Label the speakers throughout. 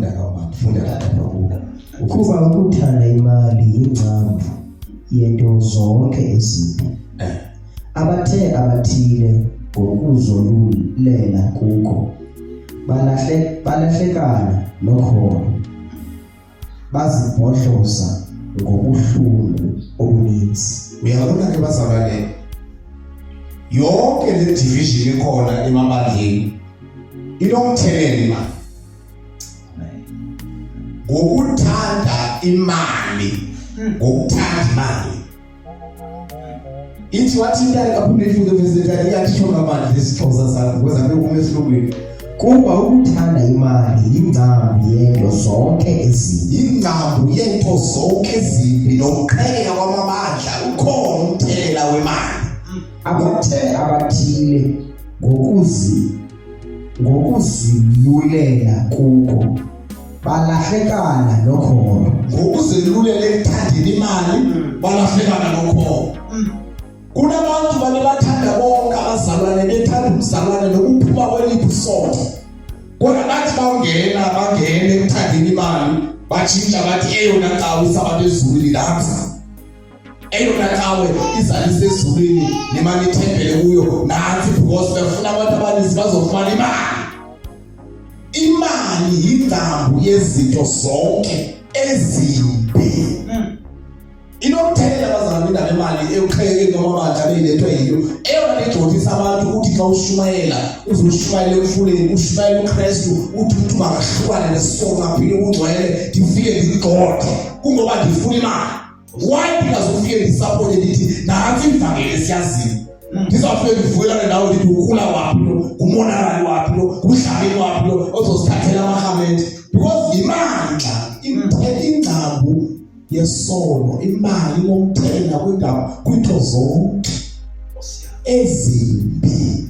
Speaker 1: funda kabantu funda kabantu
Speaker 2: ukuba ukuthanda imali yingcambu yento zonke ezimbi abathe abathile ngokuzolulela kuko balahlekana nokholo bazibhodloza ngobuhlungu obuninzi.
Speaker 1: Uyabona ke bazalwane yonke le division ikhona emabaleni inomthelela imali ngokuthanda imali ithi wathi intaka kaphinde ifuke vesitali iyathi ngamanje lesixhosa sakho kweza bekume esilungwini
Speaker 2: kuba ukuthanda imali yingcambu yento zonke ezimbi
Speaker 1: nokuqheka kwamabandla ukhona umthelela wemali.
Speaker 2: Abathe abathile ngokuzilulela kuko balahlekana nokholo
Speaker 1: ngokuzilulela ekuthandeni imali balahlekana nokholo. Kunabantu bathanda bonke abazalwane bethanda umzalwane nokuphuma kweliphi sonto kodwa bathi bangene ekuthandeni imali bajinja bathi eyona cawe isabantu ezulwini lapha eyona cawe izalise ezulwini nemali ithembele kuyo nansi because befuna abantu abaninzi bazofumana imali yingcambu yezinto zonke ezimbi. Inomthelela abazalwane indaba imali eyoqhekeni kwamabandla beyilethwe yiyo eyona egxothisa abantu ukuthi xa ushumayela uzoshumayela emfuleni ushumayela uKristu uthi umuntu bangahlukana nesono ngaphinde ungcwele ndifike ngigxothe kungoba ndifuna imali. Why because ufike ndisaphote ndithi nansi ivangeli siyazini ndizawufike ndivukelane nawe ndithi ukhula waphi lo ngumonakali waphi lo ngudlamini waphi lo ozosithathela amahamenti because imali ingcambu yesono imali nomthelela kwinto zonke ezimbi.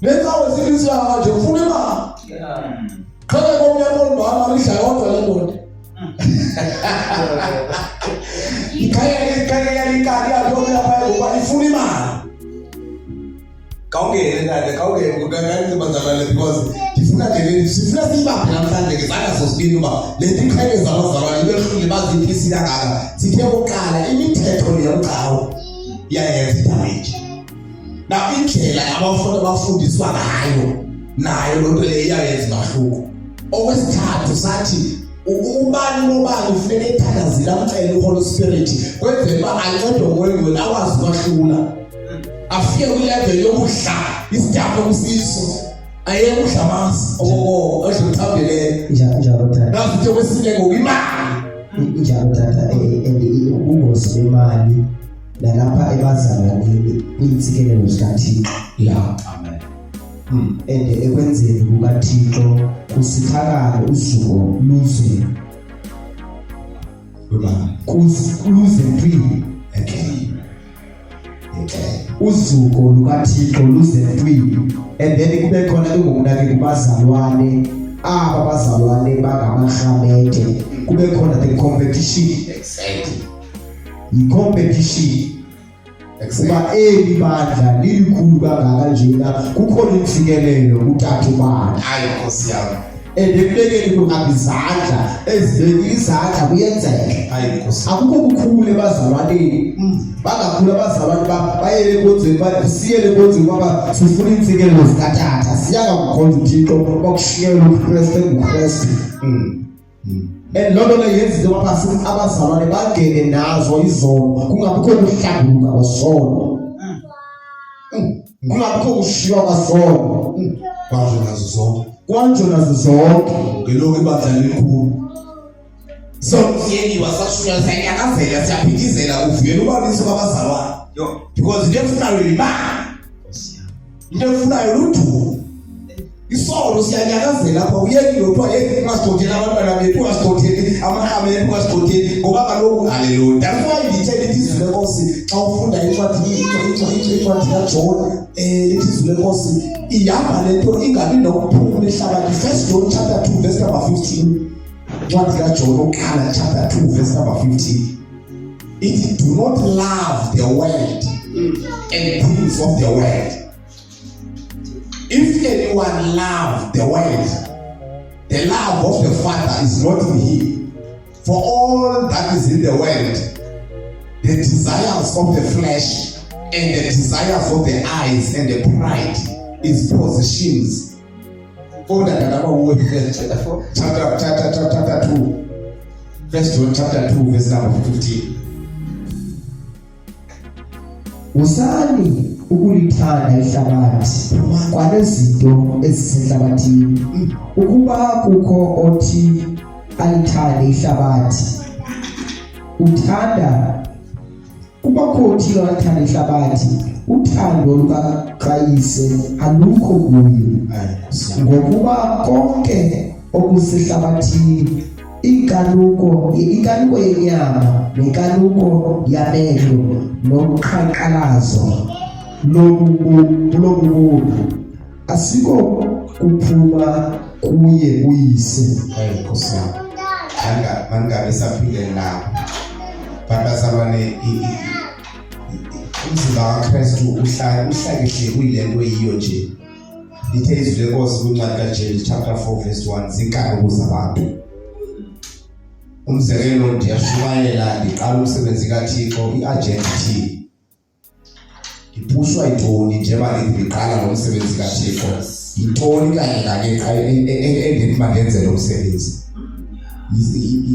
Speaker 1: Lenzawo zilizwa kanje ufuna imali khona komnyama mbama lidla yodwa le ndoda ikhaya likali yapho lapha ngoba ifuna imali kawungene ndade kawungene ngokangani bazalwane because sifuna sibaphe namhlanje ngezandla zosibini uba lezi iqheke zabazalwane behlule baziphisi kangaka sithe oqala imithetho leyoqawo iyayenza idamage. Na indlela abafuna bafundiswa nayo lonto le iyayenza mahluko. Okwesithathu sathi ubani nobani ufanele ethandazile amcele uHoly Spirit kwenzela uba ancede ngomoyeni akwazi ukwahlula afike kwilevel yokudla isidapho kusiso ayeke udla amasi ezithambeleyo
Speaker 2: njalo tata
Speaker 1: nasithe kwesine ngokimali
Speaker 2: njalo tata ubungozi bemali nalapha ebazalwaneni kuyintsikelelo zikaThixo.
Speaker 1: Amen.
Speaker 2: Ekwenzeni kukaThixo kusithakale usuku luze mpilo. Usuku lukaThixo luze mpilo and then kube khona ngokunake kubazalwane abazalwane bangamahamete kube khona the competition.
Speaker 1: Exactly.
Speaker 2: I-competition kuba eli bandla lilikhulu kangaka njena kukhona imfikelelo kuthathu bandla
Speaker 1: Nkosi yami
Speaker 2: ekubekeni kuhamba izandla ezibeni izandla kuyenzeka
Speaker 1: Nkosi
Speaker 2: akukho kukhulu ebazalwaneni bangakhulu abazalwane bayele konzeni basiyele konzeni ngoba sifuna imfikelelo zikathatha siyaka kukhonza uThixo bakushiyela uKristu nguKristu. Lolo leyenza into abazalwane bangene nazo izono kungabikho ukuhlambuluka kwasono kungabikho kushiywa kwasono kwanjo nazo zonke
Speaker 1: ngelokhu ibandla likhulu siyeni wasashunya sayakazela siyaphithizela uvuyela ubaliso kwabazalwane because into efunayo imali into efunayo luthu isono siyanyakazela lapha uyekile uthiwa ungasithotheli abantwana bethu ungasithotheli amahameni ungasithotheli ngoba kaloku haleluya. That's why ngitshela ithi izwi lenkosi xa ufunda incwadi kaJona izwi lenkosi ihamba lento ingabi nokuphumula ehlabathi. 1 John chapter 2 verse number 15 incwadi kaJona uqala chapter 2 verse number 15 it do not love the world and things of the world. If anyone loves the the love of the Father is not in him. For all that is in the world, the desires of the flesh and the desires of the eyes and the pride is possessions. Chapter 2, verse 2, chapter 2, verse number 15.
Speaker 2: Usani ukulithanda ihlabathi kwanezinto ezisehlabathini ukuba kukho othi alithande ihlabathi uthanda kuba kukho othi alithande ihlabathi uthando lukaKayise alukho kuye ngokuba konke okusehlabathini inkanuko yenyama nenkanuko yamehlo nokuqhaqhalazo lobumuntu asiko kuphuma kuye uyise.
Speaker 1: Nkosi mangabe saphile la babazalwane umzimba kaKristu uhlakehle kuyilento eyiyo nje. Lithe izwi lenkosi kwincwadi kaJames chapter 4 verse 1 zinkanuko zabantu. Umzekelo ndiyashumayela ndiqala umsebenzi kaThixo i-agenda ithini. Ngiphushwa yintoni njengoba ndiqala lo msebenzi kaThixo. Yintoni kanye endithi mandenze lo msebenzi.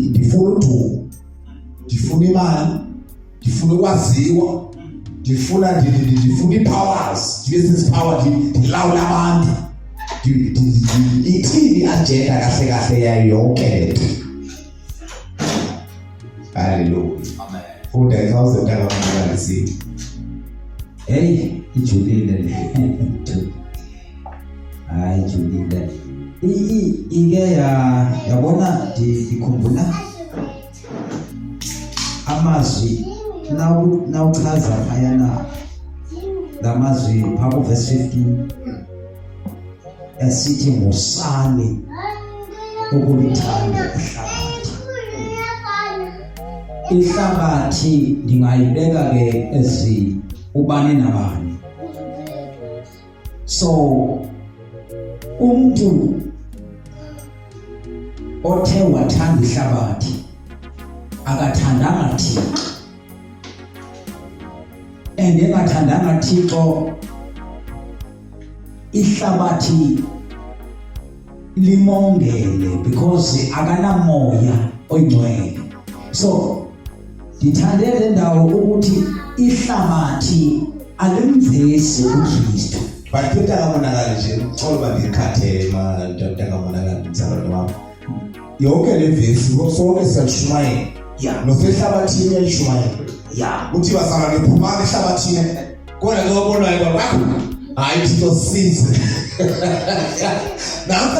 Speaker 1: Ndifuna udumo, ndifuna imali, ndifuna ukwaziwa, ndifuna i-powers, ndibe sesipower ndilawula abantu. Ithini i-agenda kahle yayo yonke le nto. Hallelujah. Amen. Funda 1000 ndakabona lesi.
Speaker 3: Hey, ijulile le. Hayi ijulile. Ike yabona dikhumbula amazwi nawuchaza phayana lamazwi phakathi verse 15 esithi musani ukulithanda ihlabathi ndingayibeka ke ezi ubani nabani. So umuntu othe wathanda ihlabathi akathandanga Thixo, engathandanga Thixo ihlabathi limongele because akanamoya oyingcwele. So ndithande le ndawo ukuthi ihlabathi alimvesi uKristu.
Speaker 1: Bathetha kabonakala nje uxolo bandikhathele ntakabonakala mzalwane wami. Yonke le vesi sonke siyashumayela.
Speaker 3: Yeah.
Speaker 1: Nosehlabathini uyayishumayela.
Speaker 3: Yeah.
Speaker 1: Uthi bazalwane phumani ehlabathini kodwa ke wabonwayo kwakho hayi Thixo size. Nansi